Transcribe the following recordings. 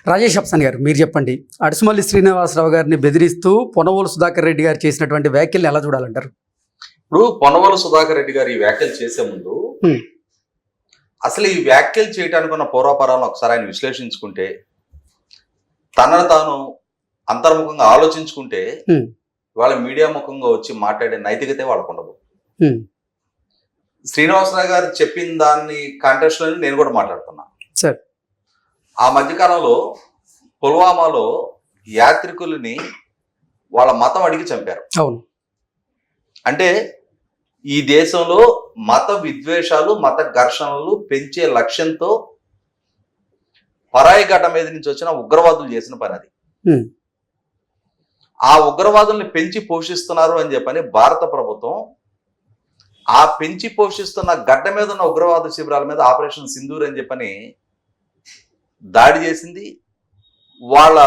రాజేష్ అప్సన్ గారు, మీరు చెప్పండి. అడుసుమల్లి శ్రీనివాసరావు గారిని బెదిరిస్తూ పొనవోలు సుధాకర్ రెడ్డి గారు చేసినటువంటి వ్యాఖ్యల్ని ఎలా చూడాలంటారు? ఇప్పుడు పొనవోలు సుధాకర్ రెడ్డి గారు ఈ వ్యాఖ్యలు చేసే ముందు అసలు ఈ వ్యాఖ్యలు చేయడానికి ఉన్న పూర్వపరాలను ఒకసారి ఆయన విశ్లేషించుకుంటే, తనను తాను అంతర్ముఖంగా ఆలోచించుకుంటే వాళ్ళ మీడియా ముఖంగా వచ్చి మాట్లాడే నైతికతే వాళ్ళకు ఉండదు. శ్రీనివాసరావు గారు చెప్పిన దాన్ని కాంటెక్స్ట్ లో నేను కూడా మాట్లాడుతున్నా. ఆ మధ్యకాలంలో పుల్వామాలో యాత్రికులని వాళ్ళ మతం అడిగి చంపారు. అవును. అంటే ఈ దేశంలో మత విద్వేషాలు, మత ఘర్షణలు పెంచే లక్ష్యంతో పరాయి ఘటన మీద నుంచి వచ్చిన ఉగ్రవాదులు చేసిన పని అది. ఆ ఉగ్రవాదుల్ని పెంచి పోషిస్తున్నారు అని చెప్పని భారత ప్రభుత్వం ఆ పెంచి పోషిస్తున్న గడ్డ మీద ఉన్న ఉగ్రవాద శిబిరాల మీద ఆపరేషన్ సింధూర్ అని చెప్పని దాడి చేసింది, వాళ్ళ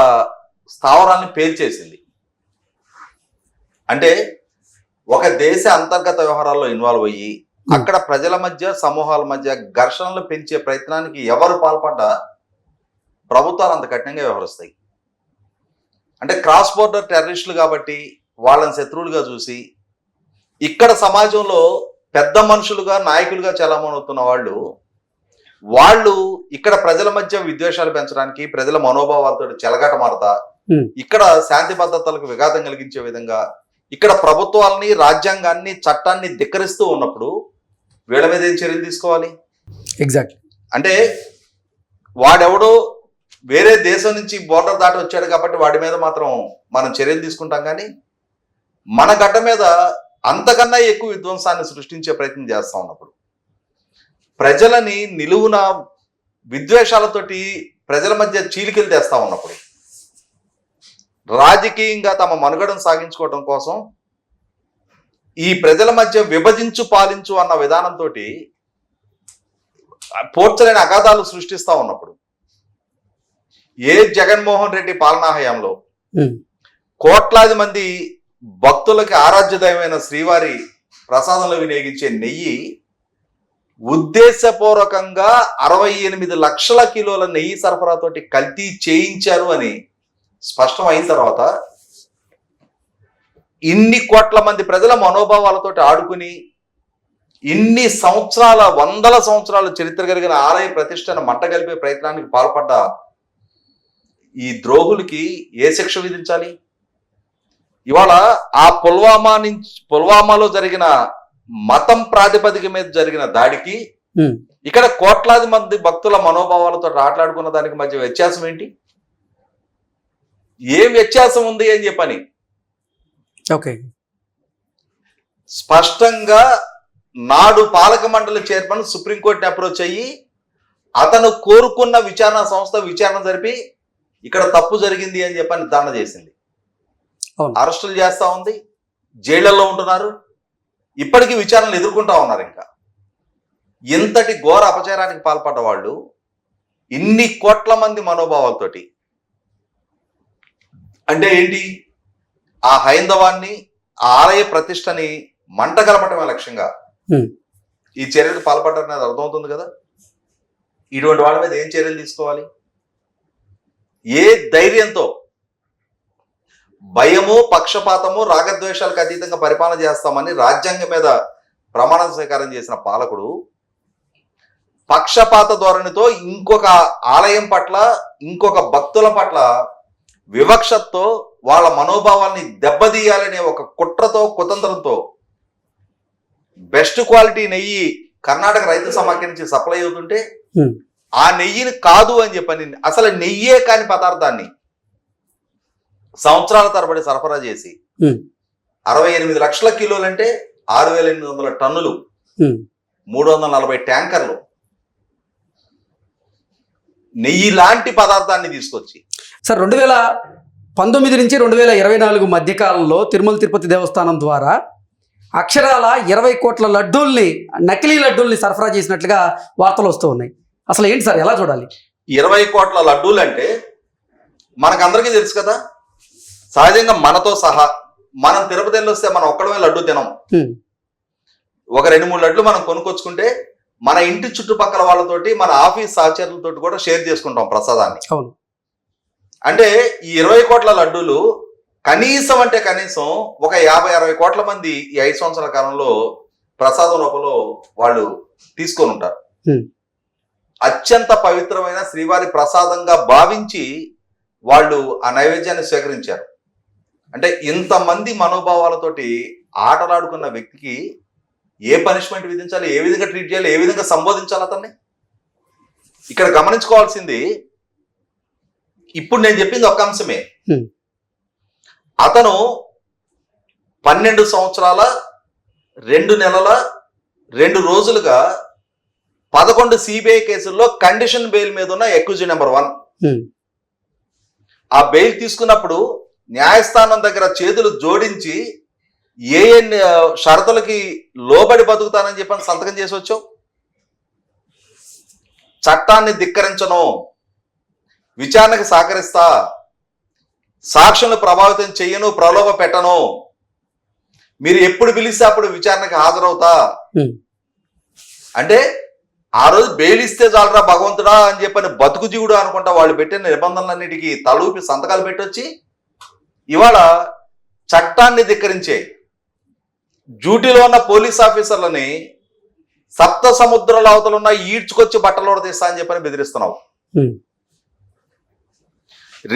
స్థావరాల్ని పేల్చేసింది. అంటే ఒక దేశ అంతర్గత వ్యవహారాల్లో ఇన్వాల్వ్ అయ్యి అక్కడ ప్రజల మధ్య, సమూహాల మధ్య ఘర్షణలు పెంచే ప్రయత్నానికి ఎవరు పాల్పడ్డా ప్రభుత్వాలు అంత కఠినంగా వ్యవహరిస్తాయి. అంటే క్రాస్ బోర్డర్ టెర్రరిస్టులు కాబట్టి వాళ్ళని శత్రువులుగా చూసి ఇక్కడ సమాజంలో పెద్ద మనుషులుగా, నాయకులుగా చలామణవుతున్న వాళ్ళు ఇక్కడ ప్రజల మధ్య విద్వేషాలు పెంచడానికి, ప్రజల మనోభావాలతో చెలగాట మారతా, ఇక్కడ శాంతి భద్రతలకు విఘాతం కలిగించే విధంగా ఇక్కడ ప్రభుత్వాలని, రాజ్యాంగాన్ని, చట్టాన్ని ధిక్కరిస్తూ ఉన్నప్పుడు వీళ్ళ మీద ఏం చర్యలు తీసుకోవాలి? ఎగ్జాక్ట్లీ. అంటే వాడెవడో వేరే దేశం నుంచి బోర్డర్ దాటి వచ్చాడు కాబట్టి వాడి మీద మాత్రం మనం చర్యలు తీసుకుంటాం, కానీ మన గడ్డ మీద అంతకన్నా ఎక్కువ విధ్వంసాన్ని సృష్టించే ప్రయత్నం చేస్తా ఉన్నప్పుడు, ప్రజలని నిలువున విద్వేషాలతోటి ప్రజల మధ్య చీలికలు తెస్తా ఉన్నప్పుడు, రాజకీయంగా తమ మనుగడను సాగించుకోవడం కోసం ఈ ప్రజల మధ్య విభజించు పాలించు అన్న విధానంతో పోర్చలేని అగాధాలు సృష్టిస్తా ఉన్నప్పుడు, ఏ జగన్మోహన్ రెడ్డి పాలనా హయాంలో కోట్లాది మంది భక్తులకి ఆరాధ్యదైవమైన శ్రీవారి ప్రసాదంలో వినియోగించే నెయ్యి ఉద్దేశపూర్వకంగా 68 లక్షల కిలోల నెయ్యి సరఫరాతోటి కల్తీ చేయించారు అని స్పష్టం అయిన తర్వాత, ఇన్ని కోట్ల మంది ప్రజల మనోభావాలతోటి ఆడుకుని ఇన్ని సంవత్సరాల, వందల సంవత్సరాల చరిత్ర కలిగిన ఆలయ ప్రతిష్టను మంటగలిపే ప్రయత్నానికి పాల్పడ్డ ఈ ద్రోహులకి ఏ శిక్ష విధించాలి? ఇవాళ ఆ పుల్వామాలో జరిగిన మతం ప్రాతిపదిక మీద జరిగిన దాడికి ఇక్కడ కోట్లాది మంది భక్తుల మనోభావాలతో ఆటలాడుకున్న దానికి మధ్య వ్యత్యాసం ఏంటి? ఏం వ్యత్యాసం ఉంది అని చెప్పని ఓకే, స్పష్టంగా నాడు పాలక మండలి చైర్మన్ సుప్రీంకోర్టుని అప్రోచ్ అయ్యి అతను కోరుకున్న విచారణ సంస్థ విచారణ జరిపి ఇక్కడ తప్పు జరిగింది అని చెప్పని నిర్ధారణ చేసింది. అరెస్టులు చేస్తా ఉంది, జైళ్లలో ఉంటున్నారు, ఇప్పటికీ విచారణలు ఎదుర్కొంటా ఉన్నారు. ఇంకా ఇంతటి ఘోర అపచారానికి పాల్పడ్డ వాళ్ళు ఇన్ని కోట్ల మంది మనోభావాలతోటి, అంటే ఏంటి, ఆ హైందవాన్ని, ఆ ఆలయ ప్రతిష్టని మంట కలపటమే లక్ష్యంగా ఈ చర్యలకు పాల్పడ్డారనేది అర్థమవుతుంది కదా. ఇటువంటి వాళ్ళ మీద ఏం చర్యలు తీసుకోవాలి? ఏ ధైర్యంతో, భయము, పక్షపాతము, రాగద్వేషాలకు అతీతంగా పరిపాలన చేస్తామని రాజ్యాంగం మీద ప్రమాణ స్వీకారం చేసిన పాలకుడు పక్షపాత ధోరణితో ఇంకొక ఆలయం పట్ల, ఇంకొక భక్తుల పట్ల వివక్షతో వాళ్ళ మనోభావాల్ని దెబ్బతీయాలనే ఒక కుట్రతో, కుతంత్రంతో బెస్ట్ క్వాలిటీ నెయ్యి కర్ణాటక రైతు సమాఖ్య నుంచి సప్లై అవుతుంటే ఆ నెయ్యిని కాదు అని చెప్పని, అసలు నెయ్యే కాని పదార్థాన్ని సంవత్సరాల తరబడి సరఫరా చేసి 68 లక్షల కిలోలంటే 6,800 టన్నులు, 340 ట్యాంకర్లు నెయ్యి లాంటి పదార్థాన్ని తీసుకొచ్చి సార్ 2019 నుంచి 2024 మధ్యకాలంలో తిరుమల తిరుపతి దేవస్థానం ద్వారా అక్షరాల 20 కోట్ల లడ్డూల్ని, నకిలీ లడ్డూల్ని సరఫరా చేసినట్లుగా వార్తలు వస్తూ ఉన్నాయి. అసలు ఏంటి సార్, ఎలా చూడాలి? 20 కోట్ల లడ్డూలు అంటే మనకందరికీ తెలుసు కదా. సహజంగా మనతో సహా మనం తిరుపతి వెళ్ళి వస్తే మనం ఒక్కడమే లడ్డు తినం. ఒక 2-3 లడ్లు మనం కొనుక్కొచ్చుకుంటే మన ఇంటి చుట్టుపక్కల వాళ్ళతోటి, మన ఆఫీస్ సహచరులతోటి కూడా షేర్ చేసుకుంటాం ప్రసాదాన్ని. అంటే ఈ 20 కోట్ల లడ్డూలు కనీసం అంటే కనీసం ఒక 50-60 కోట్ల మంది ఈ 5 సంవత్సరాల కాలంలో ప్రసాదం రూపంలో వాళ్ళు తీసుకొని ఉంటారు. అత్యంత పవిత్రమైన శ్రీవారి ప్రసాదంగా భావించి వాళ్ళు ఆ నైవేద్యాన్ని స్వీకరించారు. అంటే ఇంతమంది మనోభావాలతోటి ఆటలాడుకున్న వ్యక్తికి ఏ పనిష్మెంట్ విధించాలి, ఏ విధంగా ట్రీట్ చేయాలి, ఏ విధంగా సంబోధించాలి అతన్ని? ఇక్కడ గమనించుకోవాల్సింది, ఇప్పుడు నేను చెప్పింది ఒక అంశమే. అతను 12 సంవత్సరాల 2 నెలల 2 రోజులుగా 11 సిబిఐ కేసుల్లో కండిషన్ బెయిల్ మీద ఉన్న అక్యూజ్డ్ నెంబర్ 1. ఆ బెయిల్ తీసుకున్నప్పుడు న్యాయస్థానం దగ్గర చేతులు జోడించి ఏ షరతులకి లోబడి బతుకుతానని చెప్పని సంతకం చేసి వచ్చావు. చట్టాన్ని ధిక్కరించను, విచారణకు సహకరిస్తా, సాక్షులను ప్రభావితం చెయ్యను, ప్రలోభ పెట్టను, మీరు ఎప్పుడు పిలిస్తే అప్పుడు విచారణకు హాజరవుతా. అంటే ఆ రోజు బెయిల్ ఇస్తే చాలరా భగవంతుడా అని చెప్పని బతుకు జీవుడు అనుకుంటా వాళ్ళు పెట్టిన నిబంధనలన్నిటికీ తలూపి సంతకాలు పెట్టొచ్చి ఇవాళ చట్టాన్ని ధిక్కరించే డ్యూటీలో ఉన్న పోలీస్ ఆఫీసర్లని సప్త సముద్రాల అవతల ఉన్న ఈడ్చుకొచ్చి బట్టలు తీస్తా అని చెప్పని బెదిరిస్తున్నావు.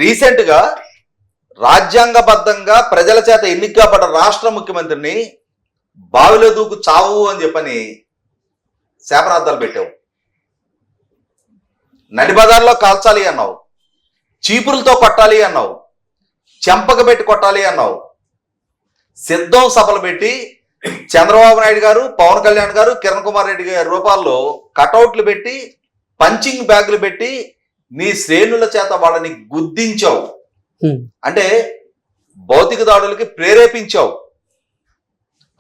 రీసెంట్ గా రాజ్యాంగబద్ధంగా ప్రజల చేత ఎన్నికబడ్డ రాష్ట్ర ముఖ్యమంత్రిని బావిలో దూకు చావు అని చెప్పని శాపనార్థాలు పెట్టావు. నడిబజార్లో కాల్చాలి అన్నావు, చీపురులతో కొట్టాలి అన్నావు, చెంపక పెట్టి కొట్టాలి అన్నావు, సిద్ధం సభలు పెట్టి చంద్రబాబు నాయుడు గారు, పవన్ కళ్యాణ్ గారు, కిరణ్ కుమార్ రెడ్డి గారి రూపాల్లో కటౌట్లు పెట్టి పంచింగ్ బ్యాగులు పెట్టి నీ శ్రేణుల చేత వాళ్ళని గుద్దించావు. అంటే భౌతిక దాడులకి ప్రేరేపించావు.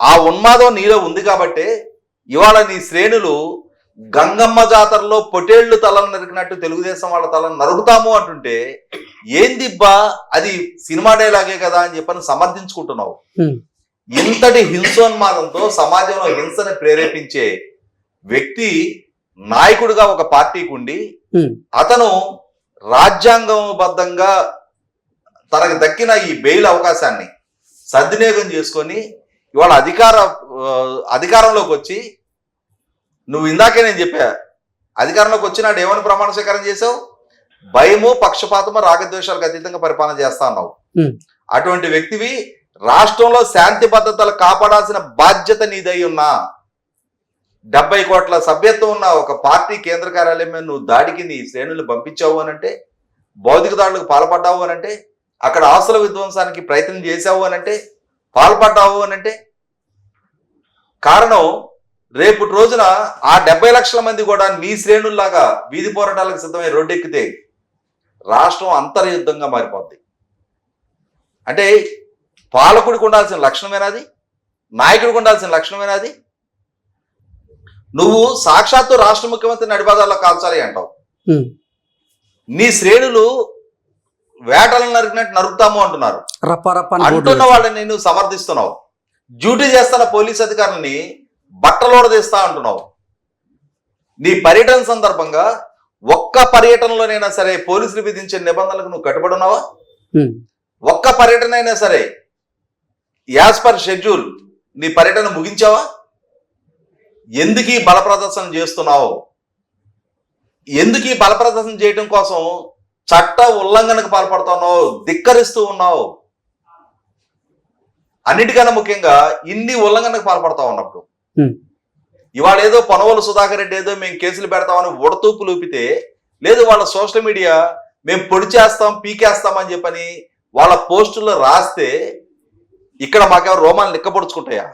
ఆ ఉన్మాదం నీలో ఉంది కాబట్టే ఇవాళ నీ శ్రేణులు గంగమ్మ జాతరలో పొటేళ్లు తలను నరికినట్టు తెలుగుదేశం వాళ్ళ తలను నరుకుతాము అంటుంటే ఏందిబ్బా అది సినిమా డైలాగే కదా అని చెప్పని సమర్థించుకుంటున్నావు. ఇంతటి హింసోన్మాదంతో సమాజంలో హింసని ప్రేరేపించే వ్యక్తి నాయకుడిగా ఒక పార్టీకి ఉండి అతను రాజ్యాంగబద్ధంగా తనకు దక్కిన ఈ బెయిల్ అవకాశాన్ని సద్వినియోగం చేసుకొని ఇవాళ అధికారంలోకి వచ్చి, నువ్వు ఇందాకే నేను చెప్పా, అధికారంలోకి వచ్చినాడు ఏమని ప్రమాణ స్వీకారం చేసావు? భయము, పక్షపాతము, రాగద్వేషాలకు అతీతంగా పరిపాలన చేస్తా అన్నావు. అటువంటి వ్యక్తివి రాష్ట్రంలో శాంతి భద్రతలు కాపాడాల్సిన బాధ్యత నీదై ఉన్నా 70 కోట్ల సభ్యత్వం ఉన్న ఒక పార్టీ కేంద్ర కార్యాలయం మీద నువ్వు దాడికి నీ శ్రేణులు పంపించావు అనంటే, భౌతిక దాడులకు పాల్పడ్డావు అనంటే, అక్కడ ఆస్తుల విధ్వంసానికి ప్రయత్నం చేశావు అనంటే, పాల్పడ్డావు అనంటే కారణం రేపటి రోజున ఆ 70 లక్షల మంది కూడా నీ శ్రేణుల్లాగా వీధి పోరాటాలకు సిద్ధమై రోడ్డెక్కితే రాష్ట్రం అంతర్యుద్ధంగా మారిపోద్ది. అంటే పాలకుడికి ఉండాల్సిన లక్షణమేనాది? నాయకుడికి ఉండాల్సిన లక్షణమేనాది? నువ్వు సాక్షాత్తు రాష్ట్ర ముఖ్యమంత్రి నడిబజార్లో కాల్చాలి అంటావు. నీ శ్రేణులు వేటలను నరికినట్టు నరుకుతాము అంటున్నారు. అంటున్న వాళ్ళని నువ్వు సమర్థిస్తున్నావు. డ్యూటీ చేస్తున్న పోలీస్ అధికారులని బట్టలోడదీస్తా అంటున్నావు. నీ పర్యటన సందర్భంగా ఒక్క పర్యటనలోనైనా సరే పోలీసులు విధించే నిబంధనలకు నువ్వు కట్టుబడి ఉన్నావా? ఒక్క పర్యటన అయినా సరే యాజ్ పర్ షెడ్యూల్ నీ పర్యటన ముగించావా? ఎందుకు ఈ బల ప్రదర్శన చేస్తున్నావు? ఎందుకు ఈ బల ప్రదర్శన చేయడం కోసం చట్ట ఉల్లంఘనకు పాల్పడుతున్నావు, ధిక్కరిస్తూ ఉన్నావు? అన్నిటికన్నా ముఖ్యంగా ఇన్ని ఉల్లంఘనకు పాల్పడతా ఉన్నప్పుడు ఇవాళ ఏదో పొనవలు సుధాకర్ రెడ్డి ఏదో మేము కేసులు పెడతామని ఉడతూపు లూపితే, లేదు వాళ్ళ సోషల్ మీడియా మేము పొడి చేస్తాం పీకేస్తామని చెప్పని వాళ్ళ పోస్టుల్లో రాస్తే ఇక్కడ మాకేమో రోమాలు నిక్కపొడుచుకుంటాయా?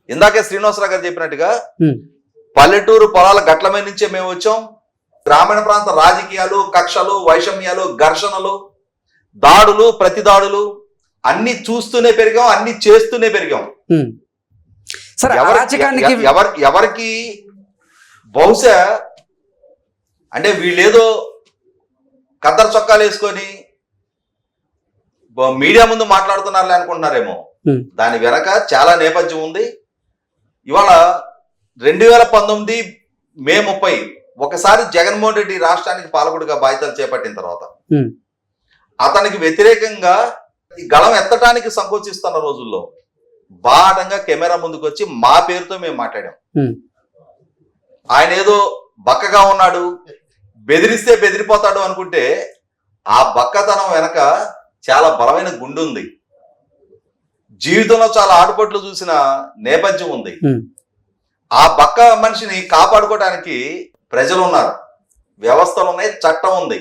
ఇందాకే శ్రీనివాసరావు గారు చెప్పినట్టుగా పల్లెటూరు పొలాల గట్ల మీద నుంచే మేము వచ్చాం. గ్రామీణ ప్రాంత రాజకీయాలు, కక్షలు, వైషమ్యాలు, ఘర్షణలు, దాడులు, ప్రతిదాడులు అన్ని చూస్తూనే పెరిగాం, అన్ని చేస్తూనే పెరిగాం. ఎవరికి బహుశా అంటే వీళ్ళేదో కద్దరు చొక్కాలు వేసుకొని మీడియా ముందు మాట్లాడుతున్నారులే అనుకుంటున్నారేమో. దాని వెనక చాలా నేపథ్యం ఉంది. ఇవాళ 2019 మే 30 ఒకసారి జగన్మోహన్ రెడ్డి రాష్ట్రానికి పాలకుడిగా బాధ్యతలు చేపట్టిన తర్వాత అతనికి వ్యతిరేకంగా ఈ గళం ఎత్తడానికి సంకోచిస్తున్న రోజుల్లో బాటంగా కెమెరా ముందుకు వచ్చి మా పేరుతో మేము మాట్లాడాం. ఉమ్, ఆయన ఏదో బక్కగా ఉన్నాడు, బెదిరిస్తే బెదిరిపోతాడు అనుకుంటే ఆ బక్కతనం వెనక చాలా బలమైన గుండు ఉంది, జీవితంలో చాలా ఆటుపోట్లు చూసిన నేపథ్యం ఉంది. ఉమ్, ఆ బక్క మనిషిని కాపాడుకోవడానికి ప్రజలు ఉన్నారు, వ్యవస్థలు ఉన్నాయి, చట్టం ఉంది.